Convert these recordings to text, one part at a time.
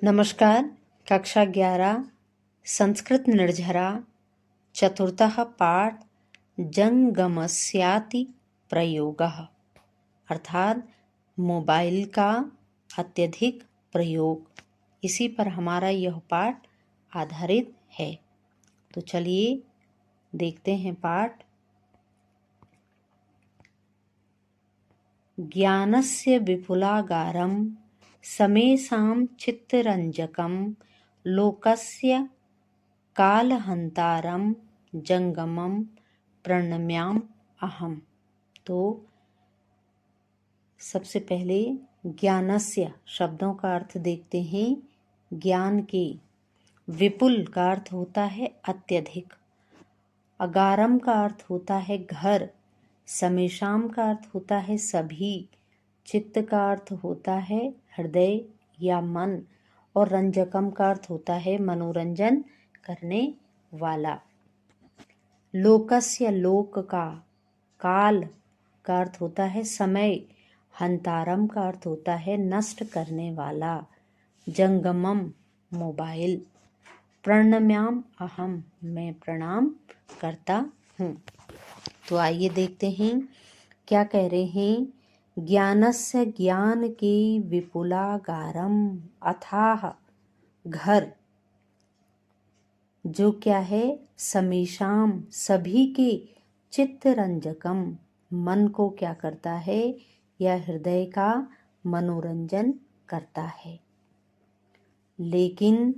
नमस्कार। कक्षा 11 संस्कृत निर्झरा चतुर्थः पाठ जंगमस्याति प्रयोगः अर्थात मोबाइल का अत्यधिक प्रयोग, इसी पर हमारा यह पाठ आधारित है। तो चलिए देखते हैं पाठ। ज्ञानस्य विपुलागारं समेषां चित्तरंजकं लोकस्य कालहंतारं जंगमं प्रणम्याम अहम। तो सबसे पहले ज्ञानस्य शब्दों का अर्थ देखते हैं। ज्ञान के विपुल का अर्थ होता है अत्यधिक, अगारम का अर्थ होता है घर, समेषाम का अर्थ होता है सभी, चित्त का अर्थ होता है हृदय या मन, और रंजकम का अर्थ होता है मनोरंजन करने वाला। लोकस्य लोक का, काल का अर्थ होता है समय, हंतारम का अर्थ होता है नष्ट करने वाला, जंगमम मोबाइल, प्रणम्याम अहम मैं प्रणाम करता हूँ। तो आइए देखते हैं क्या कह रहे हैं। ज्ञानस्य ज्ञान के विपुलागारम अथाह घर, जो क्या है, समेषाम सभी के, चित्तरंजकम मन को क्या करता है या हृदय का मनोरंजन करता है। लेकिन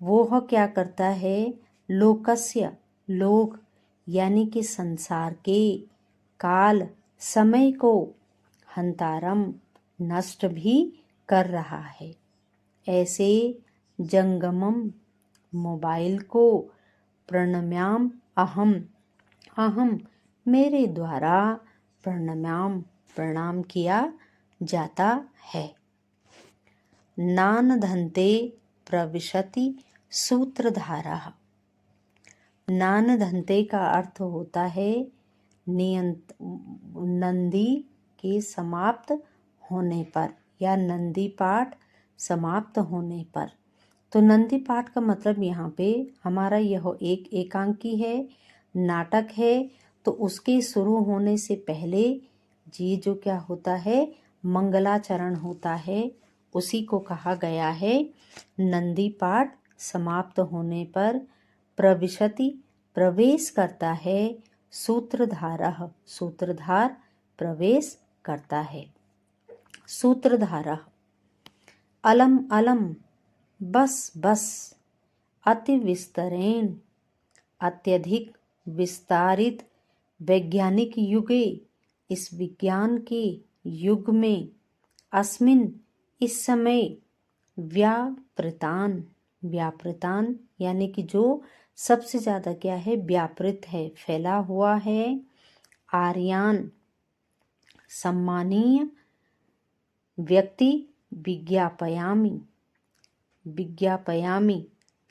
वह क्या करता है, लोकस्य लोक यानी कि संसार के, काल समय को, हंतारम नष्ट भी कर रहा है। ऐसे जंगमम मोबाइल को, प्रणम्याम अहम अहम मेरे द्वारा, प्रणम्याम प्रणाम किया जाता है। नानधन्ते प्रविशति सूत्रधारः। नानधन्ते का अर्थ होता है नंदी के समाप्त होने पर या नंदी पाठ समाप्त होने पर। तो नंदी पाठ का मतलब यहाँ पे हमारा यह एक एकांकी है, नाटक है, तो उसके शुरू होने से पहले जी जो क्या होता है, मंगलाचरण होता है, उसी को कहा गया है नंदी पाठ समाप्त होने पर। प्रविशति प्रवेश करता है, सूत्रधारः सूत्रधार प्रवेश करता है। सूत्रधारः अलम अलम बस बस, अति विस्तरेण अत्यधिक विस्तारित, वैज्ञानिक युगे इस विज्ञान के युग में, अस्मिन इस समय, व्यापृतान व्यापृतान यानी कि जो सबसे ज्यादा क्या है, व्यापृत है, फैला हुआ है, आर्यान सम्मानीय व्यक्ति, विज्ञापयामी विज्ञापयामी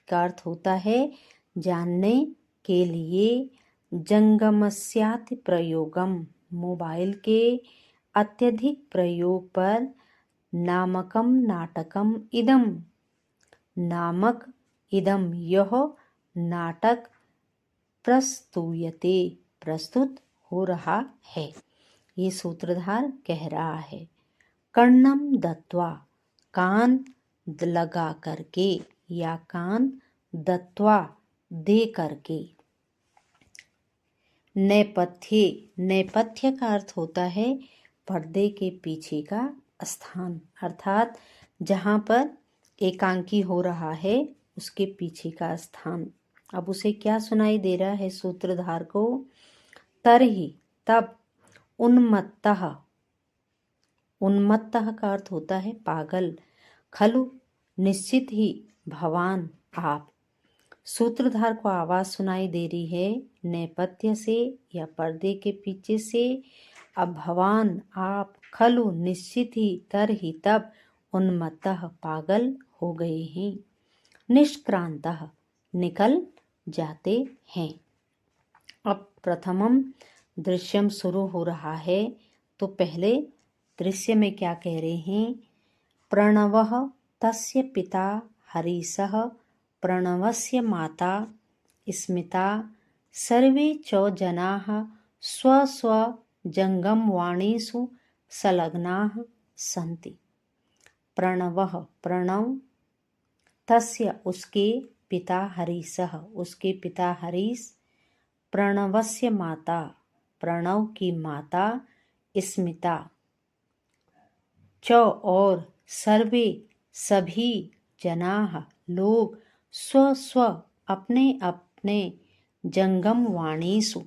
का अर्थ होता है जानने के लिए, जंगमस्याति प्रयोगम मोबाइल के अत्यधिक प्रयोग पर, नामकम नाटकम इदम नामक इदम यह नाटक, प्रस्तूयते प्रस्तुत हो रहा है। ये सूत्रधार कह रहा है। कर्णम दत्वा कान लगा करके या कान दत्वा दे करके। नेपथ्य, नेपथ्य का अर्थ होता है पर्दे के पीछे का स्थान, अर्थात जहाँ पर एकांकी हो रहा है उसके पीछे का स्थान। अब उसे क्या सुनाई दे रहा है सूत्रधार को, तरहि तब, उन्मत्तः, उन्मत्तः का अर्थ होता है पागल, खलु निश्चित ही, भवान आप। सूत्रधार को आवाज सुनाई दे रही है नेपथ्य से या पर्दे के पीछे से। अब भवान आप, खलु निश्चित ही, तरहि तब, उन्मत्तः पागल हो गए हैं, निष्क्रांतः निकल जाते हैं। अब प्रथमम दृश्यम शुरू हो रहा है, तो पहले दृश्य में क्या कह रहे हैं, प्रणवः तस्य पिता हरीशः प्रणवस्य माता स्मिता सर्वे च जनाः स्वस्वजङ्गमवाणीषु संलग्नाः सन्ति। प्रणवः प्रणव, तस्य उसके पिता हरीशः उसके पिता हरीश, प्रणवस्य माता प्रणव की माता स्मिता, च और सर्वे सभी जनाः लोग स्व स्व अपने अपने जंगम वाणीसु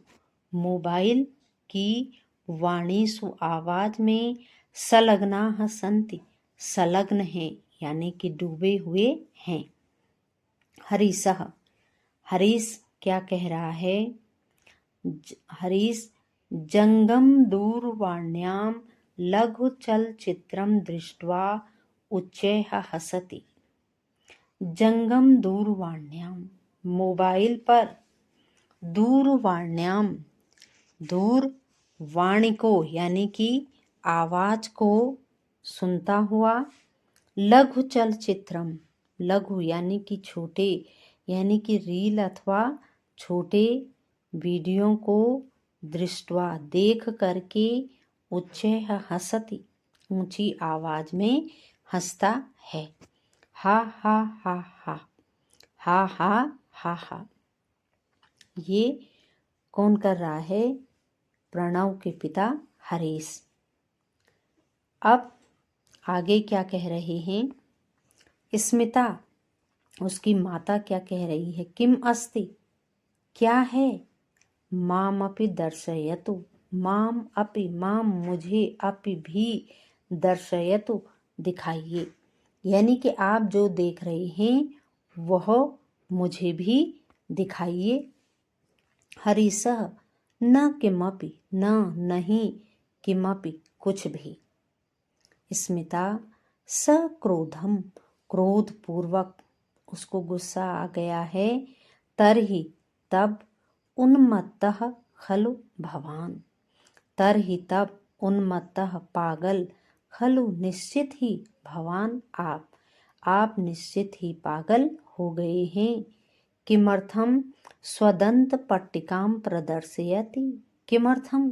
मोबाइल की वाणीसु आवाज में संलग्नाः सन्ति संलग्न हैं यानी कि डूबे हुए हैं। हरीशः हरीश क्या कह रहा है? हरीश जंगम दूरवाण्यां लघु चलचित्रं दृष्ट्वा उच्चैः हसति। जंगम दूरवाण्यां मोबाइल पर, दूरवाण्यां दूरवाणी को यानी कि आवाज को सुनता हुआ, लघु चलचित्रम लघु यानी कि छोटे यानी कि रील अथवा छोटे वीडियो को दृष्टवा देख करके उच्चैः हसति ऊंची आवाज में हंसता है। हा हा हा हा हा हा हा हा। ये कौन कर रहा है? प्रणव के पिता हरीश। अब आगे क्या कह रहे हैं? स्मिता उसकी माता क्या कह रही है? किम अस्ति क्या है? माम अपि दर्शयतु माम अपि माम मुझे अपि भी दर्शयतु दिखाइए, यानी कि आप जो देख रहे हैं वह मुझे भी दिखाइए। हरीशः न किमपि न नहीं किमपि कुछ भी। स्मिता सक्रोधम क्रोध पूर्वक उसको गुस्सा आ गया है। तरहि तब उन्मत्तः खलु भवान तरहि तब उन्मत्तः पागल खलु निश्चित ही भवान आप निश्चित ही पागल हो गए हैं। किमर्थम स्वदंत पट्टिकां प्रदर्शयति किमर्थम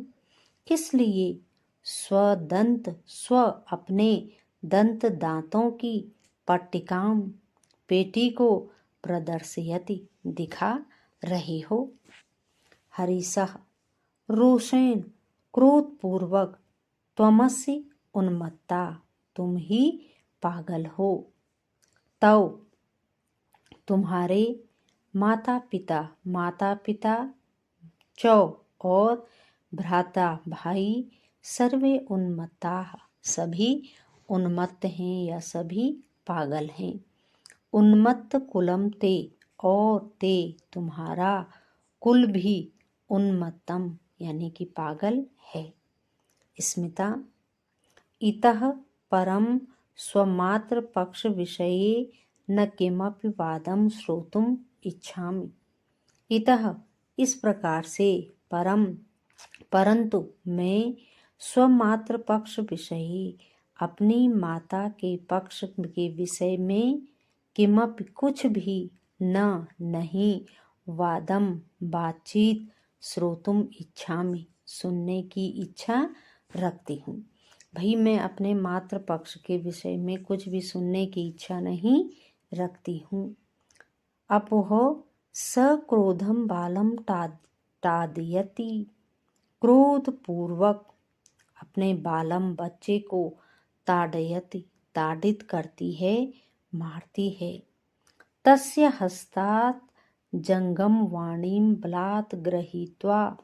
किस लिए स्वदंत स्व अपने दंत दांतों की पट्टिकाम पेटी को प्रदर्शयति दिखा रहे हो। हरीशः रोषेण क्रोधपूर्वक त्वमसि उन्मत्ता तुम ही पागल हो। तव तुम्हारे माता पिता चौ और भ्राता भाई सर्वे उन्मत्ताः सभी उन्मत्त हैं या सभी पागल हैं। उन्मत्त कुलम ते और ते तुम्हारा कुल भी उन्मत्तम यानी कि पागल है। स्मिता इतः परम स्वमात्र पक्ष विषये न किमपि वादम श्रोतुम इच्छामि। इतः इस प्रकार से परंतु मैं स्वमात्र पक्ष विषये अपनी माता के पक्ष के विषय में किमपि कुछ भी न नहीं वादम बातचीत श्रोतुम इच्छामि सुनने की इच्छा रखती हूँ। भाई मैं अपने मात्र पक्ष के विषय में कुछ भी सुनने की इच्छा नहीं रखती हूँ। अपोह सक्रोधम बालम ताड़यति क्रोध पूर्वक अपने बालम बच्चे को ताड़यति ताड़ित करती है मारती है। तस्य हस्तात् जंगम वाणीं बलात् गृहीत्वा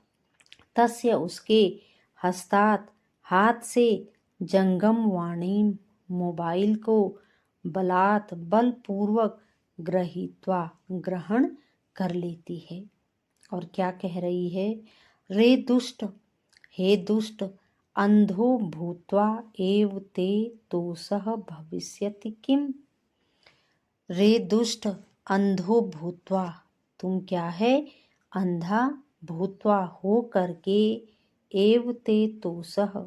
तस्य उसके हस्तात् हाथ से जंगम वाणीं मोबाइल को बलात् बलपूर्वक गृहीत्वा ग्रहण कर लेती है। और क्या कह रही है? रे दुष्ट हे दुष्ट अंधो भूत्वा एव ते दोषः भविष्यति किम। रे दुष्ट अंधो भूत्वा तुम क्या है? अंधा भूत्वा हो करके एव ते दोषः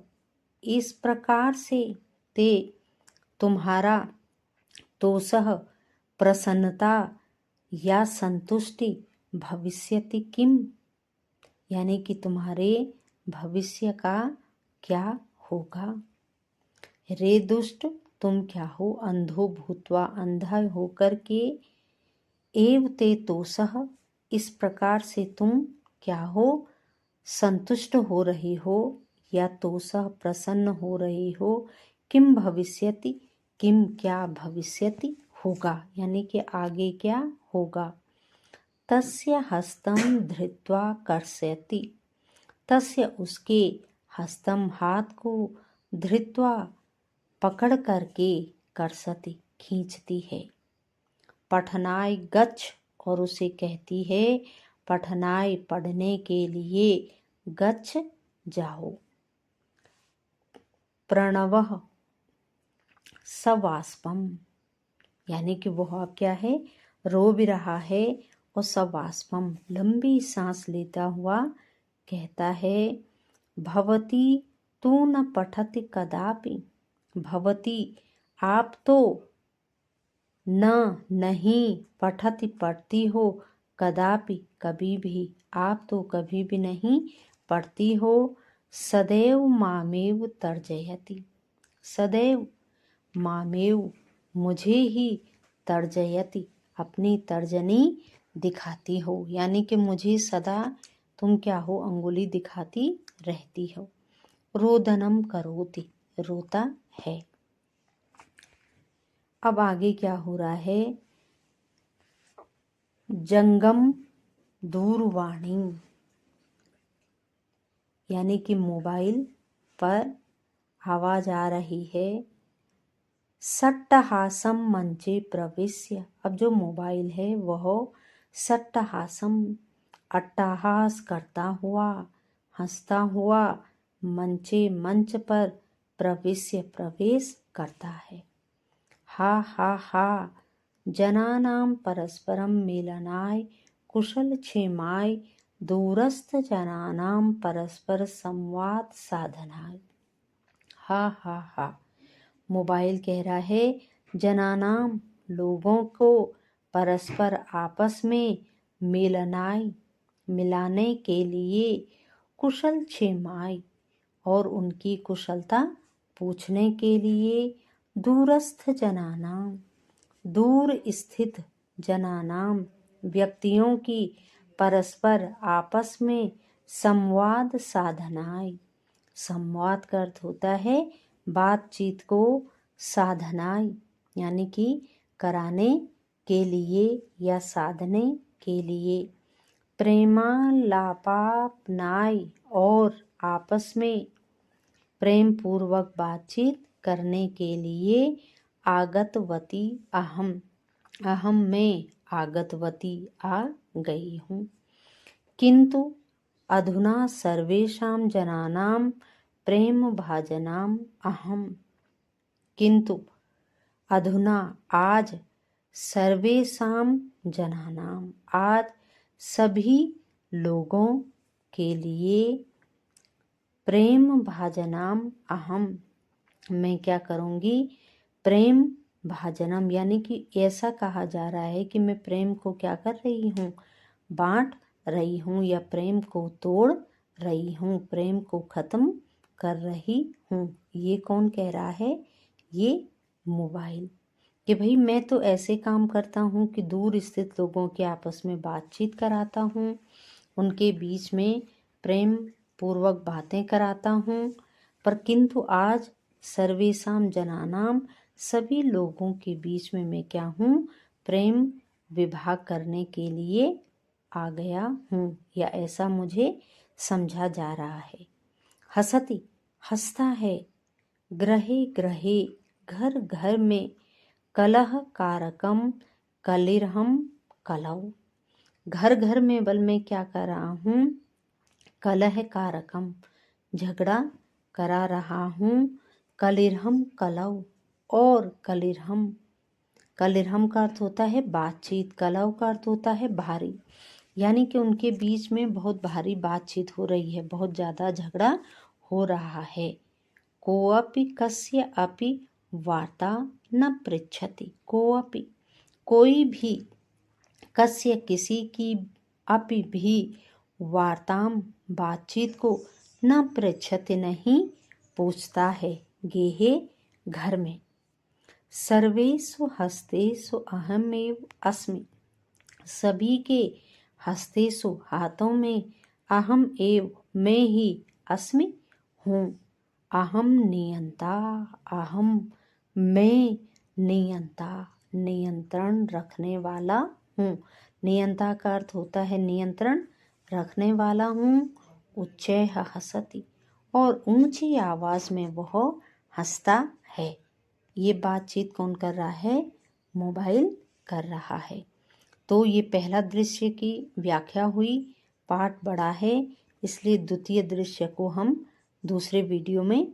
इस प्रकार से ते तुम्हारा तोसः प्रसन्नता या संतुष्टि भविष्यति किम, यानी कि तुम्हारे भविष्य का क्या होगा। रे दुष्ट, तुम क्या हो, अंधो भूत्वा, अंधा होकर के, एव ते तोसः, इस प्रकार से तुम क्या हो, संतुष्ट हो रही हो, या तोसः प्रसन्न हो रही हो, किम भविष्यति, किम क्या भविष्यति होगा, यानी कि आगे क्या होगा। तस्य हस्तम धृत्वा कर्षयति, तस्य उसके, हस्तम हाथ को, धृत्वा पकड़ करके, कर्षति खींचती है, पठनाय गच्छ, और उसे कहती है पठनाय पढ़ने के लिए, गच्छ जाओ। प्रणवः सवाष्पम, यानी कि वह क्या है, रो भी रहा है, और सवाष्पम लंबी सांस लेता हुआ कहता है, भवती तू न पठति कदापि, भवती आप तो, न नहीं, पठति पढ़ती हो, कदापि कभी भी, आप तो कभी भी नहीं पढ़ती हो, सदैव मामेव तर्जयति, सदैव मामेव मुझे ही, तर्जयति अपनी तर्जनी दिखाती हो, यानी कि मुझे सदा तुम क्या हो, अंगुली दिखाती रहती हो। रोदनम करोति, रोता है। अब आगे क्या हो रहा है, जंगम दूरवाणी, यानी कि मोबाइल पर आवाज आ रही है, सट्टहासम मंचे प्रवेश्य, अब जो मोबाइल है वह सट्टहासम अट्टहास करता हुआ, हंसता हुआ, मंचे मंच पर, प्रवेश्य प्रवेश करता है। हा हा हा, जनानां परस्परम मेलनाय, कुशल क्षेमाय, दूरस्थ जनानां परस्पर संवाद साधनाय। हा हा हा, मोबाइल कह रहा है, जनानाम लोगों को, परस्पर आपस में, मेलनाय मिलाने के लिए, कुशल क्षेमाय और उनकी कुशलता पूछने के लिए, दूरस्थ जनानाम दूर स्थित, जनानाम व्यक्तियों की, परस्पर आपस में, संवाद साधनाय, संवाद का अर्थ होता है बातचीत को, साधनाय यानी कि कराने के लिए या साधने के लिए, प्रेमालापापनाय और आपस में प्रेम पूर्वक बातचीत करने के लिए, आगतवती अहम, अहम में, आगतवती आ गई हूँ। किंतु अधुना सर्वेषां जनानां प्रेम भाजनाम अहम, किंतु अधुना आज, सर्वेषां जनानाम आज, सभी लोगों के लिए, प्रेम भाजनाम अहम मैं क्या करूँगी, प्रेम भाजनम यानी कि ऐसा कहा जा रहा है कि मैं प्रेम को क्या कर रही हूँ, बांट रही हूँ, या प्रेम को तोड़ रही हूँ, प्रेम को खत्म कर रही हूँ। ये कौन कह रहा है, ये मोबाइल, कि भाई मैं तो ऐसे काम करता हूँ कि दूर स्थित लोगों के आपस में बातचीत कराता हूँ, उनके बीच में प्रेम पूर्वक बातें कराता हूँ, पर किंतु आज सर्वेषां जनानाम सभी लोगों के बीच में मैं क्या हूँ, प्रेम विभाग करने के लिए आ गया हूँ, या ऐसा मुझे समझा जा रहा है। हसति हंसता है, ग्रहे ग्रहे घर घर में, कलह कारकम कलिरहम कलौ, घर घर में बल मैं क्या कर रहा हूँ, कलह कारकम झगड़ा करा रहा हूँ, कलिरहम कलौ और कलिरहम, कलिरहम का अर्थ होता है बातचीत, कलौ का अर्थ होता है भारी, यानी कि उनके बीच में बहुत भारी बातचीत हो रही है, बहुत ज़्यादा झगड़ा हो रहा है। कोअपि कस्य अपि वार्ता न पृच्छति कोऽपि, कोई भी कस्य किसी की अपि भी वार्ताम बातचीत को न पृच्छति नहीं पूछता है। गेहे घर में सर्वेषु हस्तेषु अहमेव अस्मि, सभी के हस्तेषु हाथों में अहम एव मैं ही अस्मि हूँ। अहम नियंता, अहम मैं नियंता, नियंत्रण रखने वाला हूँ। नियंता का अर्थ होता है नियंत्रण रखने वाला हूँ। उच्चैः हसति, और ऊंची आवाज में वह हंसता है। ये बातचीत कौन कर रहा है? मोबाइल कर रहा है। तो ये पहला दृश्य की व्याख्या हुई। पाठ बड़ा है, इसलिए द्वितीय दृश्य को हम दूसरे वीडियो में